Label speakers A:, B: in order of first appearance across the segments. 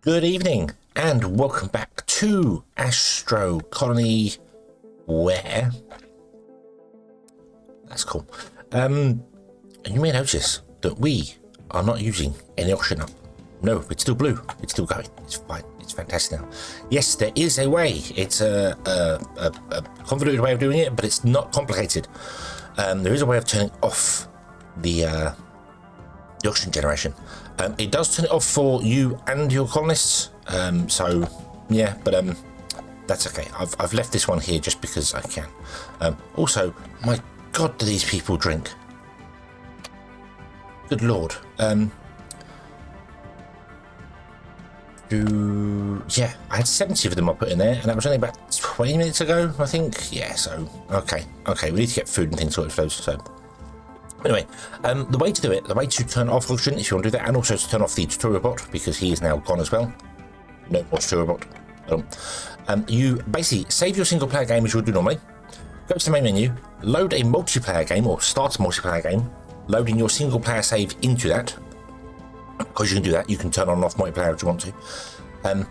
A: Good evening and welcome back to Astro Colony, where that's cool. And you may notice that we are not using any oxygen up. No, it's still blue. It's still going. It's fine. It's fantastic now. Yes, there is a way. It's a convoluted way of doing it, but it's not complicated. There is a way of turning off the oxygen generation. It does turn it off for you and your colonists. So yeah, but that's okay. I've left this one here just because I can. Also, my God, do these people drink? Good Lord. Yeah, I had 70 of them I put in there, and that was only about 20 minutes ago, I think. Yeah, so okay, we need to get food and things sorted for those. So anyway, the way to do it, the way to turn off oxygen, if you want to do that, and also to turn off the tutorial bot because he is now gone as well. No more tutorial bot. You basically save your single player game as you would do normally. Go to the main menu, load a multiplayer game or start a multiplayer game, loading your single player save into that. Because you can do that, you can turn on and off multiplayer if you want to. And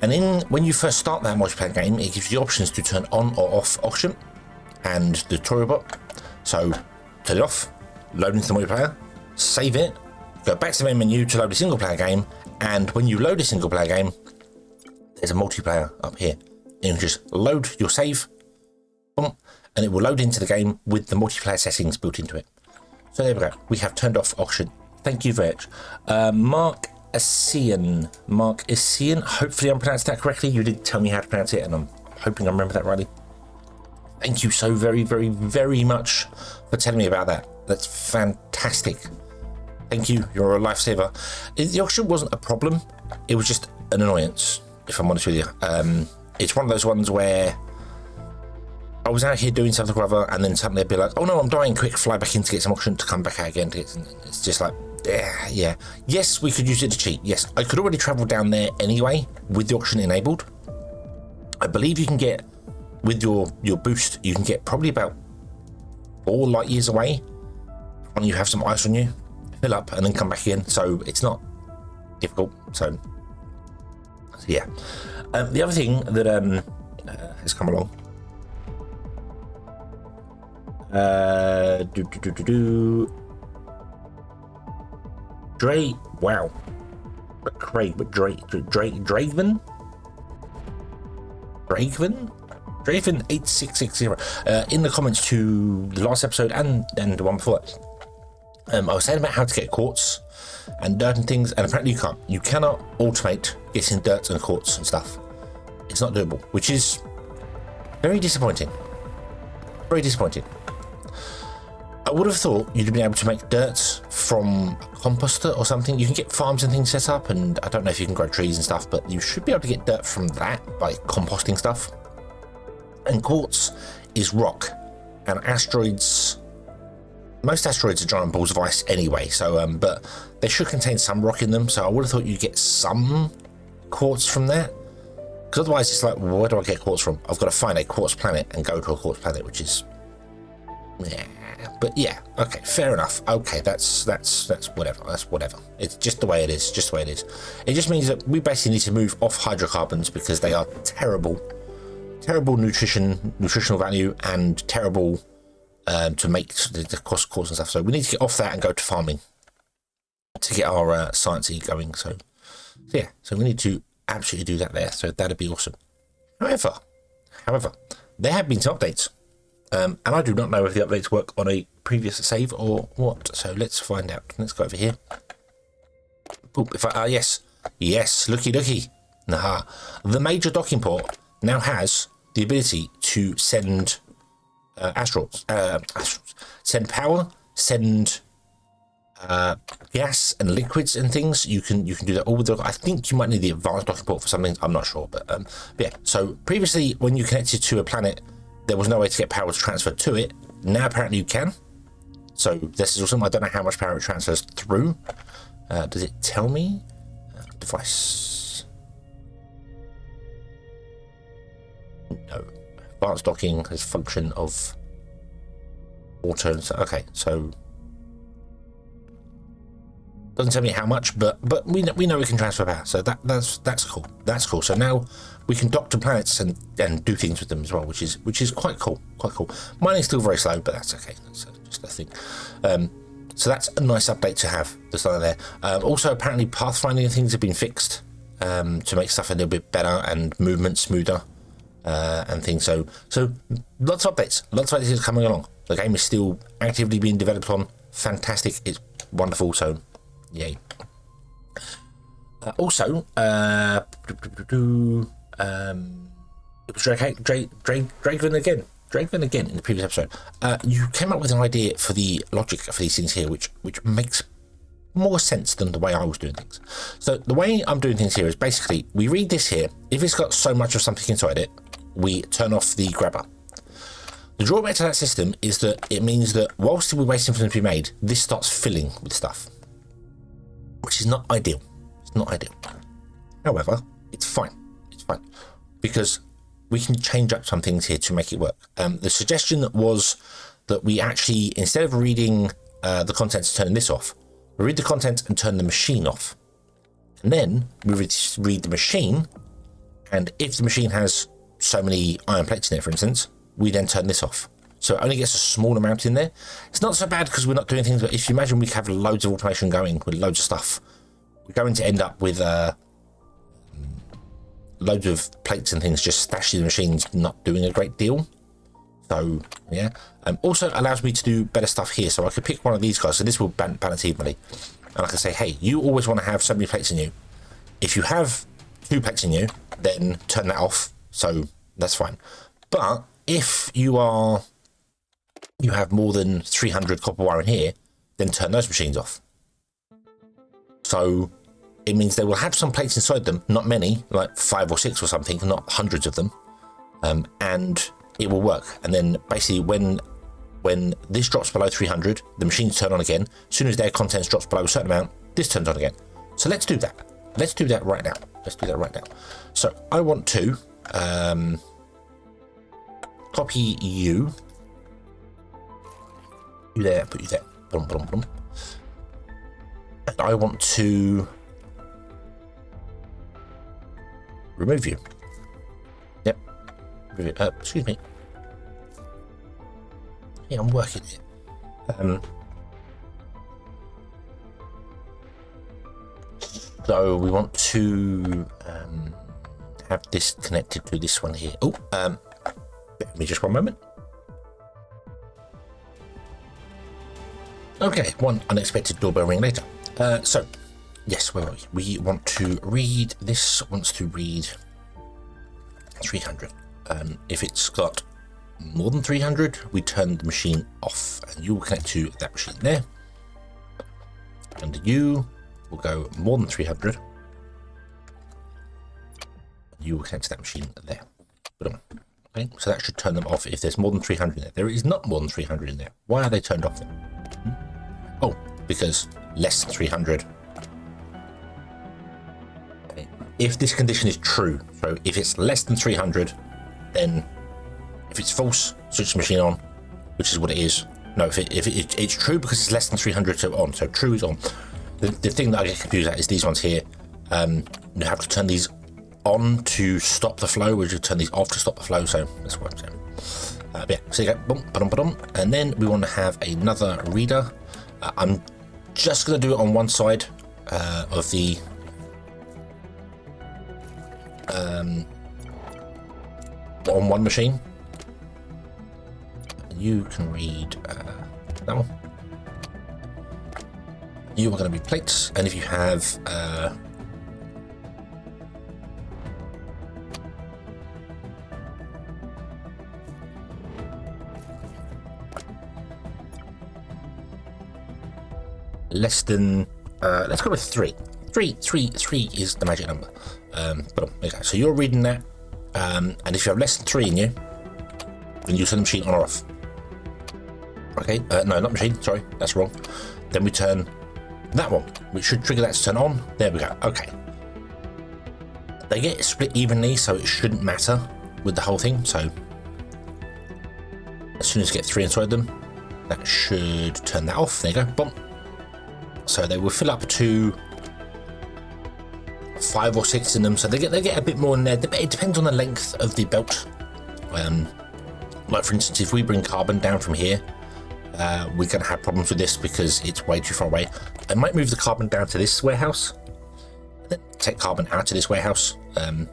A: then when you first start that multiplayer game, it gives you the options to turn on or off oxygen and the tutorial bot. So turn it off, load into the multiplayer, save it, go back to the main menu to load a single player game, and when you load a single player game, there's a multiplayer up here. And you can just load your save, boom, and it will load into the game with the multiplayer settings built into it. So there we go. We have turned off oxygen. Thank you very much. Mark Asian. Hopefully I'm pronounced that correctly. You did tell me how to pronounce it, and I'm hoping I remember that rightly. Thank you so very, very, very much for telling me about that. That's fantastic. Thank you. You're a lifesaver. The oxygen wasn't a problem. It was just an annoyance, if I'm honest with you. It's one of those ones where I was out here doing something or other, and then suddenly I'd be like, oh no, I'm dying, quick, fly back in to get some oxygen to come back out again. It's just like, yeah. Yes, we could use it to cheat. Yes, I could already travel down there anyway with the oxygen enabled. I believe you can get, with your boost, you can get probably about 4 light years away when you have some ice on you, fill up, and then come back in. So it's not difficult. So yeah. The other thing that has come along. Wow. Draven 8660 in the comments to the last episode and the one before that. I was saying about how to get quartz and dirt and things, and apparently you can't. You cannot automate getting dirt and quartz and stuff. It's not doable, which is very disappointing. Very disappointing. I would have thought you'd been able to make dirt from a composter or something. You can get farms and things set up, and I don't know if you can grow trees and stuff, but you should be able to get dirt from that by composting stuff. And quartz is rock, and most asteroids are giant balls of ice anyway, so but they should contain some rock in them, so I would have thought you'd get some quartz from that. Because otherwise it's like, well, where do I get quartz from? I've got to find a quartz planet and go to a quartz planet, which is, yeah. But yeah, okay, fair enough. Okay, that's whatever. That's whatever. It's just the way it is. It just means that we basically need to move off hydrocarbons because they are terrible nutritional value, and terrible to make the cost quartz and stuff. So we need to get off that and go to farming to get our sciencey going. So yeah, so we need to absolutely do that there. So that'd be awesome. However, there have been some updates. And I do not know if the updates work on a previous save or what. So let's find out. Let's go over here. Oop, yes, looky. Nah, the major docking port now has the ability to send astrals, send power, send gas and liquids and things. You can do that all with I think you might need the advanced docking port for something. I'm not sure, but yeah. So previously, when you connected to a planet, there was no way to get power transferred to it. Now apparently you can. So this is awesome. I don't know how much power it transfers through. Does it tell me? Device. No. Advanced docking has function of auto. Okay, so Doesn't tell me how much, but we know we can transfer power, so that's cool. That's cool. So now we can dock to planets and do things with them as well, which is quite cool. Quite cool. Mining's still very slow, but that's okay. That's just a thing. So that's a nice update to have. That's not there. Also, apparently, pathfinding things have been fixed to make stuff a little bit better and movement smoother and things. So lots of updates. Lots of updates coming along. The game is still actively being developed on. Fantastic. It's wonderful. So. Yay. Also, it was Draven again in the previous episode. You came up with an idea for the logic for these things here, which makes more sense than the way I was doing things. So the way I'm doing things here is basically we read this here. If it's got so much of something inside it, we turn off the grabber. The drawback to that system is that it means that whilst we're waiting for them to be made, this starts filling with stuff, which is not ideal. It's not ideal. However, it's fine. It's fine because we can change up some things here to make it work. The suggestion was that we actually, instead of reading the contents and turning this off, we read the contents and turn the machine off. And then we read the machine, and if the machine has so many iron plates in it, for instance, we then turn this off. So it only gets a small amount in there. It's not so bad because we're not doing things, but if you imagine we have loads of automation going with loads of stuff, we're going to end up with loads of plates and things just stashed in the machines, not doing a great deal. So yeah, also allows me to do better stuff here. So I could pick one of these guys, so this will balance evenly, and I can say, hey, you always want to have so many plates in you. If you have 2 plates in you, then turn that off. So that's fine. But if you have more than 300 copper wire in here, then turn those machines off. So it means they will have some plates inside them, not many, like 5 or 6 or something, not hundreds of them, and it will work. And then basically when this drops below 300, the machines turn on again. As soon as their contents drops below a certain amount, this turns on again. So let's do that. Let's do that right now. Let's do that right now. So I want to copy you there, put you there. Boom, boom, boom. And I want to remove you. Yep. Excuse me. Yeah, I'm working here. So we want to have this connected to this one here. Oh, bear with me just one moment. Okay, one unexpected doorbell ring later. So, yes, where are we? We want to read, this wants to read 300. If it's got more than 300, we turn the machine off, and you will connect to that machine there. And you will go more than 300. You will connect to that machine there. Okay, so that should turn them off if there's more than 300 in there. There is not more than 300 in there. Why are they turned off then? Oh, because less than 300. Okay. If this condition is true, so if it's less than 300, then if it's false, switch the machine on, which is what it is. No, if it's true because it's less than 300, so on. So true is on. The thing that I get confused at is these ones here. You have to turn these on to stop the flow, or you turn these off to stop the flow. So that's what I'm saying. Yeah, so you go, boom, ba-dum, ba-dum. And then we want to have another reader. I'm just going to do it on one side of the on one machine. You can read that one. You are going to be plates, and if you have less than let's go with 3. 3 is the magic number. But okay, so you're reading that, and if you have less than 3 in you, then you turn the machine on or off. Okay, no, not machine, sorry, that's wrong. Then we turn that one, which should trigger that to turn on. There we go. Okay, they get split evenly, so it shouldn't matter with the whole thing. So as soon as you get 3 inside them, that should turn that off. There you go, boom. So they will fill up to 5 or 6 in them. So they get a bit more in there. It depends on the length of the belt. Like for instance, if we bring carbon down from here, we're going to have problems with this because it's way too far away. I might move the carbon down to this warehouse, and then take carbon out to this warehouse. I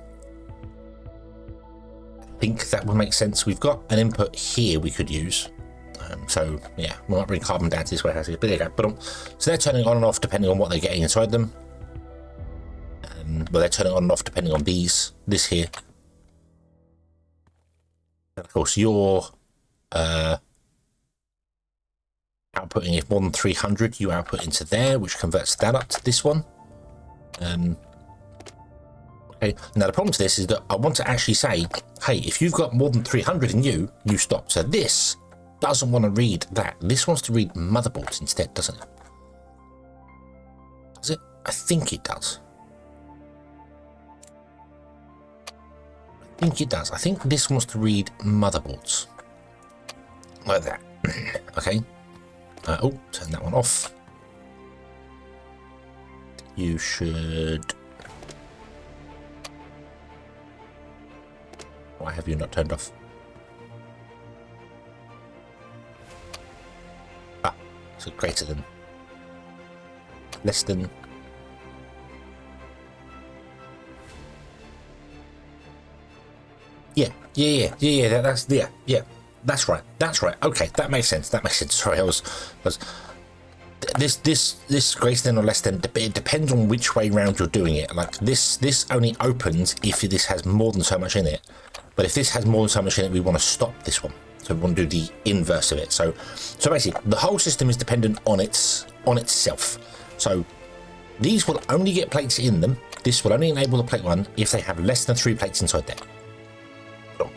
A: think that will make sense. We've got an input here we could use. So yeah, we might bring carbon down to this warehouse here. But there you go. So they're turning on and off depending on what they're getting inside them. But they're turning on and off depending on this here. And of course, your outputting, if more than 300, you output into there, which converts that up to this one. Okay. Now the problem to this is that I want to actually say, hey, if you've got more than 300 in you, you stop. So this doesn't want to read that. This wants to read motherboards instead, doesn't it? Does it? I think it does. I think it does. I think this wants to read motherboards. Like that. Okay. Oh, turn that one off. You should... Why have you not turned off? Ah, so greater than. Less than. Yeah, that's right. Okay, that makes sense. Sorry, I was this greater than or less than, it depends on which way round you're doing it. Like this only opens if this has more than so much in it. But if this has more than so much in it, we want to stop this one. So we want to do the inverse of it. So basically, the whole system is dependent on itself. So these will only get plates in them. This will only enable the plate one if they have less than 3 plates inside there.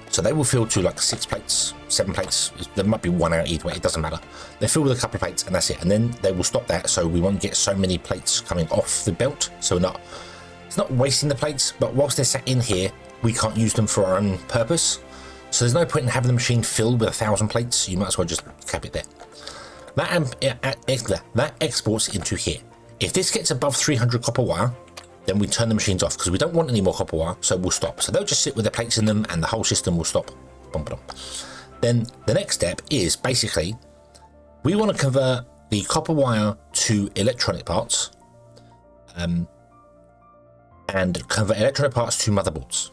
A: So they will fill to like 6 plates, 7 plates. There might be 1 out either way. It doesn't matter. They fill with a couple of plates and that's it. And then they will stop that. So we won't get so many plates coming off the belt. So it's not wasting the plates, but whilst they're sat in here, we can't use them for our own purpose. So there's no point in having the machine filled with 1,000 plates. You might as well just cap it there. That exports into here. If this gets above 300 copper wire, then we turn the machines off because we don't want any more copper wire, so we'll stop. So they'll just sit with the plates in them and the whole system will stop. Then the next step is basically, we want to convert the copper wire to electronic parts and convert electronic parts to motherboards.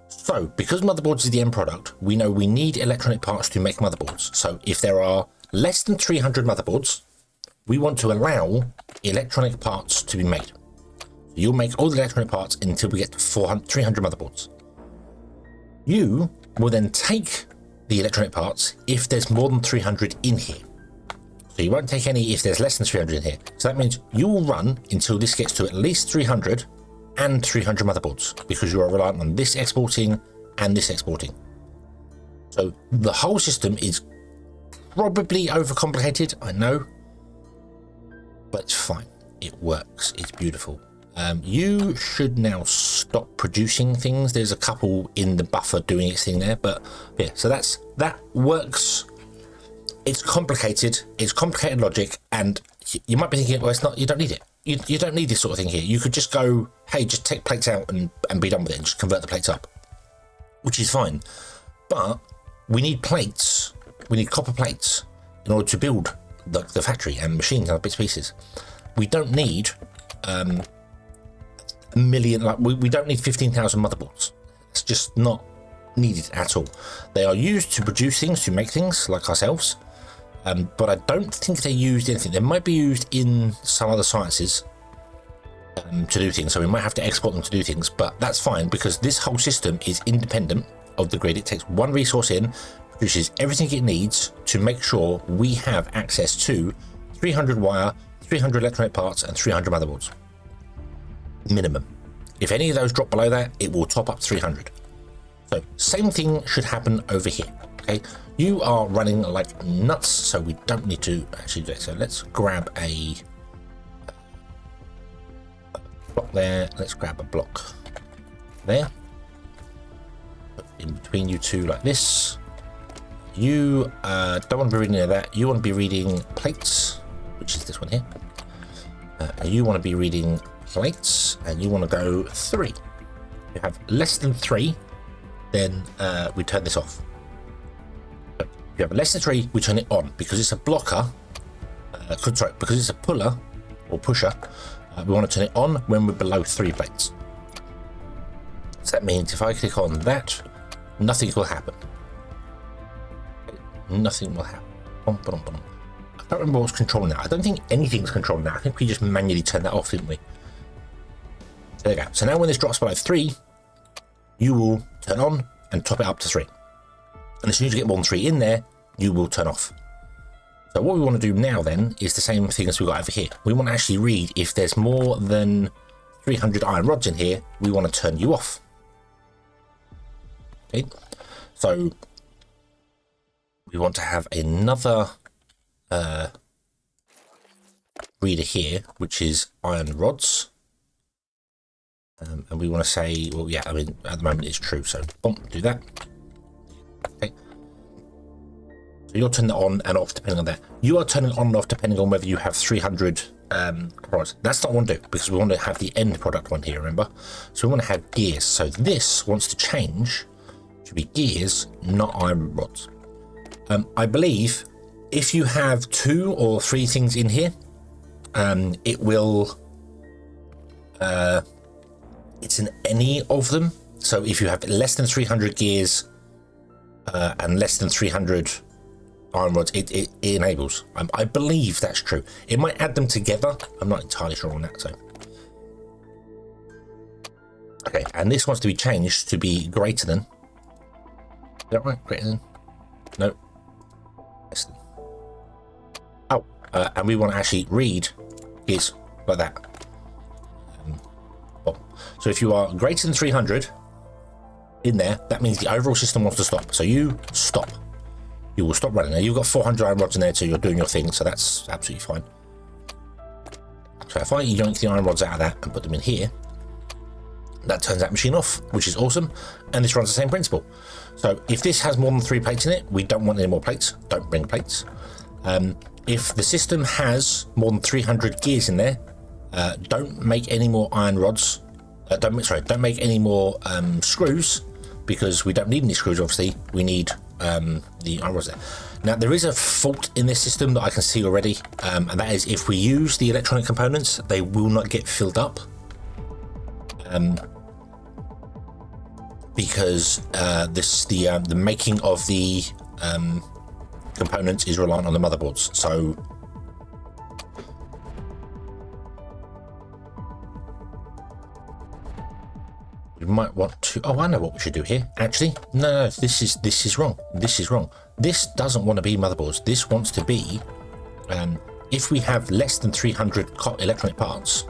A: So because motherboards is the end product, we know we need electronic parts to make motherboards. So if there are less than 300 motherboards, we want to allow electronic parts to be made. You'll make all the electronic parts until we get to 300 motherboards. You will then take the electronic parts if there's more than 300 in here. So you won't take any if there's less than 300 in here. So that means you will run until this gets to at least 300 and 300 motherboards because you are reliant on this exporting and this exporting. So the whole system is probably overcomplicated, I know, but it's fine. It works. It's beautiful. You should now stop producing things. There's a couple in the buffer doing its thing there, but yeah, so that works. It's complicated. It's complicated logic, and you might be thinking, well, it's not. You don't need it. You don't need this sort of thing here. You could just go, hey, just take plates out and be done with it, and just convert the plates up, which is fine. But we need plates. We need copper plates in order to build the factory and machines and bits and pieces. We don't need a million, like we don't need 15,000 motherboards. It's just not needed at all. They are used to produce things, to make things like ourselves, but I don't think they're used anything. They might be used in some other sciences to do things, so we might have to export them to do things, but that's fine because this whole system is independent of the grid. It takes one resource in, produces everything it needs to make sure we have access to 300 wire, 300 electronic parts and 300 motherboards. Minimum. If any of those drop below that, it will top up 300. So same thing should happen over here. Okay, you are running like nuts, so we don't need to actually do it. So let's grab a block there. Let's grab a block there. Put in between you two like this. You don't want to be reading any of that. You want to be reading plates, which is this one here. And you want to be reading plates, and you want to go 3. If you have less than 3, then we turn this off. If you have less than 3, we turn it on, because it's a blocker. Because it's a puller or pusher. We want to turn it on when we're below 3 plates. So that means if I click on that, nothing will happen. Nothing will happen. I don't remember what's controlling that. I don't think anything's controlling that. I think we just manually turned that off, didn't we? There you go. So now when this drops below 3, you will turn on and top it up to 3. And as soon as you get more than 3 in there, you will turn off. So what we want to do now then is the same thing as we got over here. We want to actually read if there's more than 300 iron rods in here, we want to turn you off. Okay, so we want to have another reader here, which is iron rods. And we want to say, well, yeah, I mean, at the moment it's true, so boom, do that. Okay. So you'll turn that on and off depending on that. You are turning it on and off depending on whether you have 300 products. That's not what we want to do, because we want to have the end product one here, remember? So we want to have gears. So this wants to change to be gears, not iron rods. I believe if you have 2 or 3 things in here, it will... it's in any of them. So if you have less than 300 gears and less than 300 iron rods, it enables. I believe that's true. It might add them together. I'm not entirely sure on that. So okay, and this wants to be changed to be greater than. Is that right? Greater than? No. Less than. Oh, and we want to actually read gears like that. So if you are greater than 300 in there, that means the overall system wants to stop. So you stop. You will stop running. Now you've got 400 iron rods in there, so you're doing your thing, so that's absolutely fine. So if I yank the iron rods out of that and put them in here, that turns that machine off, which is awesome. And this runs the same principle. So if this has more than 3 plates in it, we don't want any more plates. Don't bring plates. If the system has more than 300 gears in there, don't make any more iron rods. Don't make any more screws, because we don't need any screws. Obviously, we need the iron rods there. Now there is a fault in this system that I can see already, and that is if we use the electronic components, they will not get filled up, because the making of the components is reliant on the motherboards. So we might want to. Oh, I know what we should do here. Actually, no, this is wrong. This is wrong. This doesn't want to be motherboards. This wants to be, if we have less than 300 electronic parts.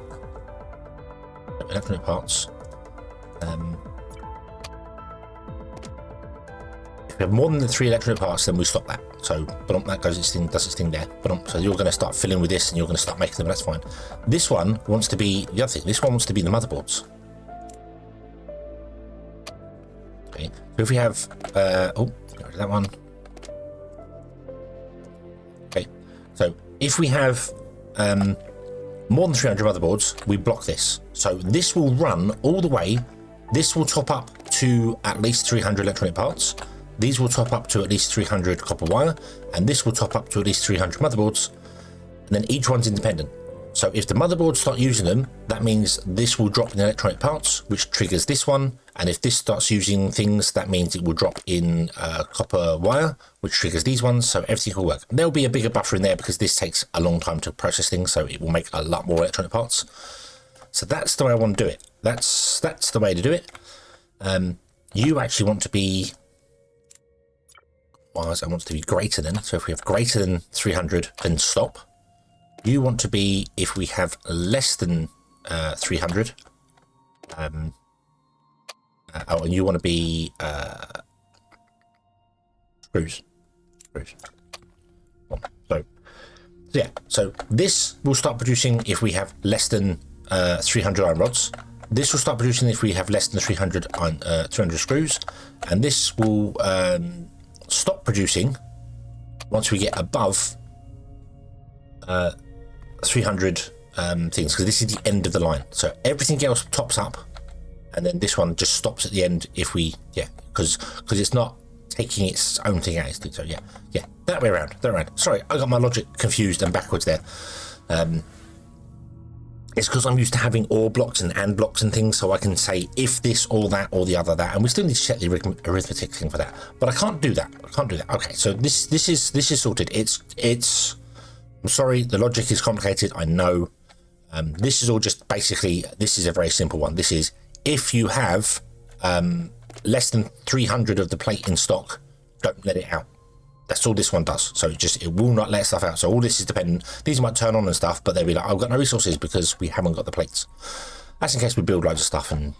A: If we have more than the 3 electronic parts, then we stop that. So, but that goes its thing, does its thing there. But so you're going to start filling with this, and you're going to start making them. That's fine. This one wants to be the other thing. This one wants to be the motherboards. Okay. So if we have, get rid of that one. Okay. So if we have more than 300 motherboards, we block this. So this will run all the way. This will top up to at least 300 electronic parts. These will top up to at least 300 copper wire, and this will top up to at least 300 motherboards, and then each one's independent. So if the motherboards start using them, that means this will drop in electronic parts, which triggers this one, and if this starts using things, that means it will drop in copper wire, which triggers these ones, so everything will work. And there'll be a bigger buffer in there because this takes a long time to process things, so it will make a lot more electronic parts. So that's the way I want to do it. That's the way to do it. You actually want to be... I want to be greater than, so if we have greater than 300, then stop. You want to be, if we have less than 300, and you want to be screws. So yeah, so this will start producing if we have less than 300 iron rods. This will start producing if we have less than 300 screws, and this will stop producing once we get above 300 things, because this is the end of the line. So everything else tops up, and then this one just stops at the end if we, because it's not taking its own thing out. So yeah, that way around, Sorry, I got my logic confused and backwards there. It's because I'm used to having or blocks and blocks and things, so I can say if this or that or the other that, and we still need to check the arithmetic thing for that. But I can't do that. Okay, so this is sorted. It's. I'm sorry, the logic is complicated. I know. This is all just basically. This is a very simple one. This is if you have less than 300 of the plate in stock, don't let it out. That's all this one does. So it will not let stuff out. So all this is dependent. These might turn on and stuff, but they'll be like, I've got no resources because we haven't got the plates. That's in case we build loads of stuff and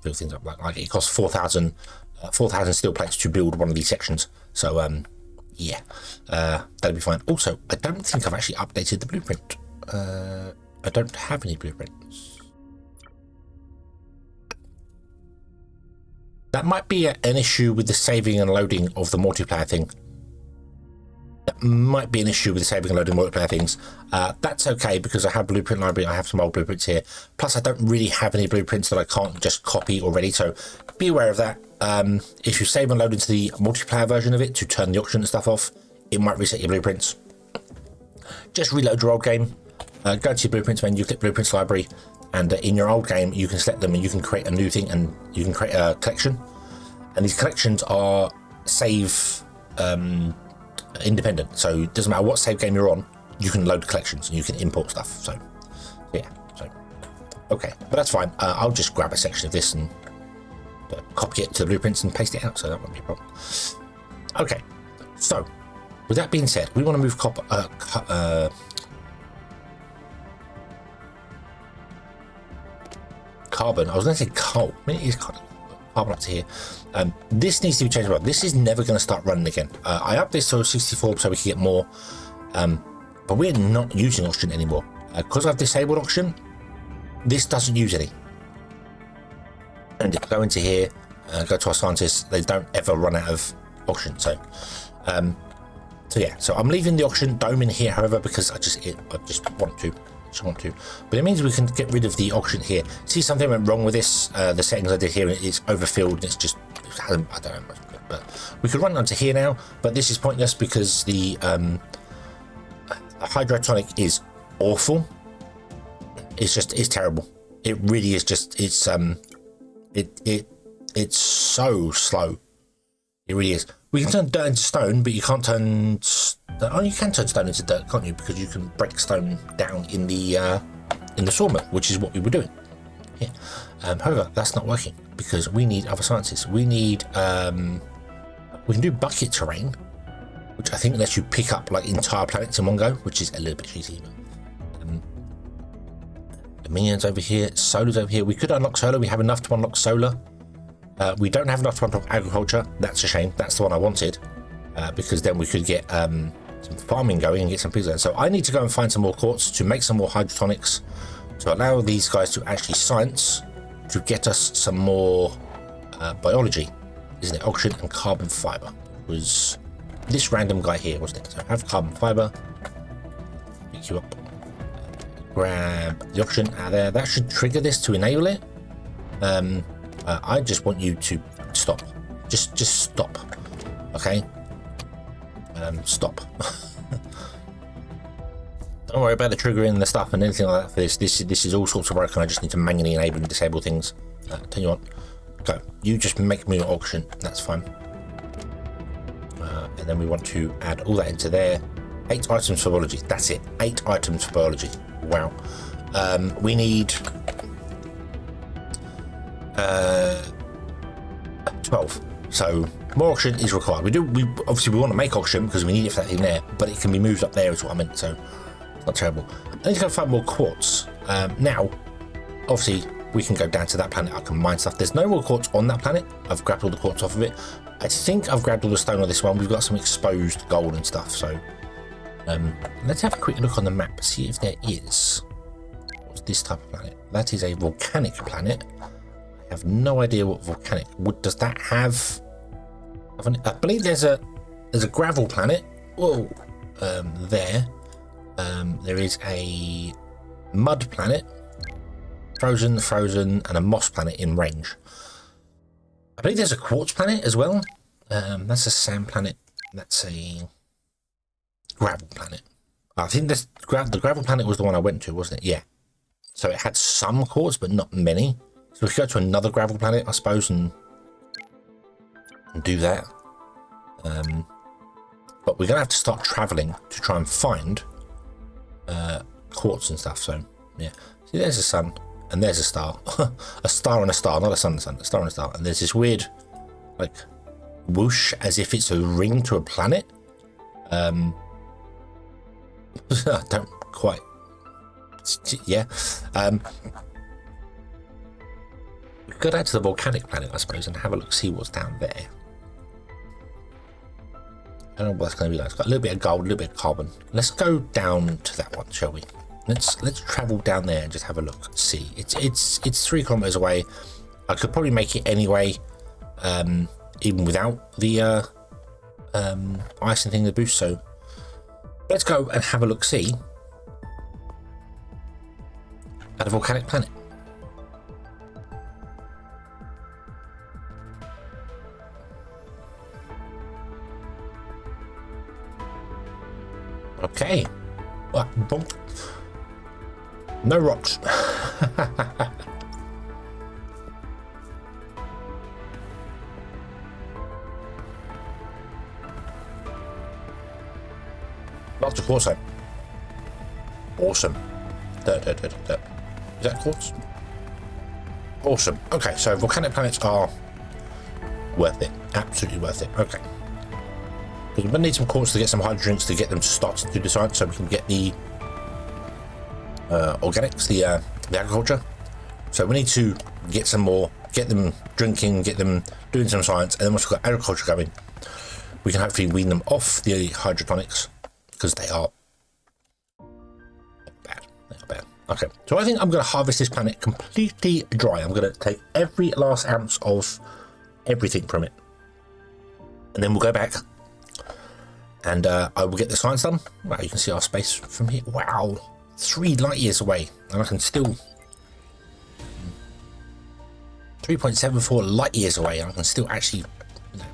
A: build things up. Like it costs 4,000 steel plates to build one of these sections. So that'll be fine. Also, I don't think I've actually updated the blueprint. I don't have any blueprints. That might be an issue with the saving and loading of the multiplayer thing. That might be an issue with the saving and loading multiplayer things. That's okay because I have blueprint library. I have some old blueprints here. Plus, I don't really have any blueprints that I can't just copy already. So be aware of that. If you save and load into the multiplayer version of it to turn the auction and stuff off, it might reset your blueprints. Just reload your old game. Go to your blueprints menu, click blueprints library, and in your old game you can select them and you can create a new thing and you can create a collection. And these collections are save independent, so it doesn't matter what save game you're on, you can load collections and you can import stuff. So okay, but that's fine. I'll just grab a section of this and copy it to the blueprints and paste it out, so that won't be a problem. Okay, so with that being said, we want to move carbon. I was going to say coal. I mean, it is carbon up to here. This needs to be changed. This is never going to start running again. I upped this to 64 so we can get more, but we're not using auction anymore because I've disabled auction. This doesn't use any. And if I go into here, go to our scientists, they don't ever run out of auction. So I'm leaving the auction dome in here, however, because I just want to. But it means we can get rid of the auction here. See, something went wrong with this. The settings I did here, it's overfilled and it hasn't, I don't know much, but we could run it onto here now, but this is pointless because the hydrotonic is awful. It's terrible. It really is it's so slow. It really is. We can turn dirt into stone, but you can't turn. Oh, you can turn stone into dirt, can't you? Because you can break stone down in the sawmill, which is what we were doing. Yeah. However, that's not working because we need other sciences. We need. We can do bucket terrain, which I think lets you pick up like entire planets in one go, which is a little bit cheesy. Dominions over here, solar's over here. We could unlock solar. We have enough to unlock solar. We don't have enough to unlock agriculture. That's a shame. That's the one I wanted, because then we could get some farming going and get some pigs. So I need to go and find some more quartz to make some more hydrotonics to allow these guys to actually science to get us some more biology. Isn't it? Oxygen and carbon fiber. It was this random guy here, wasn't it? So have carbon fiber. Pick you up. Grab the oxygen out of there. That should trigger this to enable it. I just want you to stop. Just stop. Okay? Stop. Don't worry about the triggering the stuff and anything like that for this. This is all sorts of work and I just need to manually enable and disable things. Tell you what. Go. You just make me your auction. That's fine. And then we want to add all that into there. 8 items for biology. That's it. 8 items for biology. Wow. We need 12. So more oxygen is required. We obviously want to make oxygen because we need it for that thing there, but it can be moved up there is what I meant. So it's not terrible. I need to go find more quartz. Now, obviously, we can go down to that planet. I can mine stuff. There's no more quartz on that planet. I've grabbed all the quartz off of it. I think I've grabbed all the stone on this one. We've got some exposed gold and stuff. So let's have a quick look on the map. See if there is. What's this type of planet? That is a volcanic planet. I have no idea what volcanic. Does that have? I believe there's a gravel planet. Whoa, there. There is a mud planet, frozen, and a moss planet in range. I believe there's a quartz planet as well. That's a sand planet. That's a gravel planet. I think the gravel planet was the one I went to, wasn't it? Yeah. So it had some quartz, but not many. So we could go to another gravel planet, I suppose, and do that. But we're going to have to start traveling to try and find quartz and stuff. So, yeah. See, there's a sun, and there's a star. A star and a star, not a sun and a sun. A star and a star. And there's this weird, like, whoosh, as if it's a ring to a planet. I don't quite... Yeah. We could go out to the volcanic planet, I suppose, and have a look, see what's down there. I don't know what that's going to be like. It's got a little bit of gold, a little bit of carbon. Let's go down to that one, shall we? Let's travel down there and just have a look. See, it's 3 kilometers away. I could probably make it anyway, even without the icing thing, the boost. So let's go and have a look. See at a volcanic planet. Okay. Well, bonk. No rocks. Lots of quartz. Awesome. Is that quartz? Awesome. Okay, so volcanic planets are worth it. Absolutely worth it. Okay. Because we're going to need some quartz to get some hydrogens to get them to start to do the science, so we can get the organics, the agriculture. So we need to get some more, get them drinking, get them doing some science, and then once we've got agriculture going, we can hopefully wean them off the hydroponics, because they are bad. They are bad. Okay, so I think I'm going to harvest this planet completely dry. I'm going to take every last ounce of everything from it, and then we'll go back. And I will get the science done. Wow, you can see our space from here. Wow, 3 light years away. And I can still... 3.74 light years away. And I can still actually...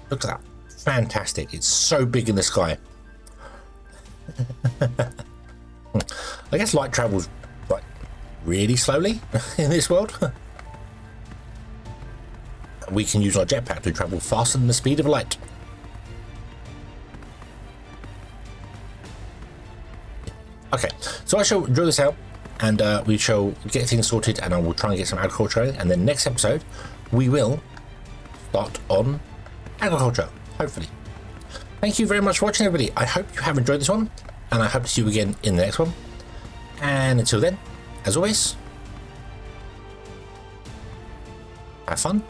A: Look at that. Fantastic. It's so big in the sky. I guess light travels like really slowly in this world. We can use our jetpack to travel faster than the speed of light. Okay, so I shall drill this out, and we shall get things sorted, and I will try and get some agriculture in, and then next episode we will start on agriculture, hopefully. Thank you very much for watching, everybody. I hope you have enjoyed this one, and I hope to see you again in the next one. And until then, as always, have fun.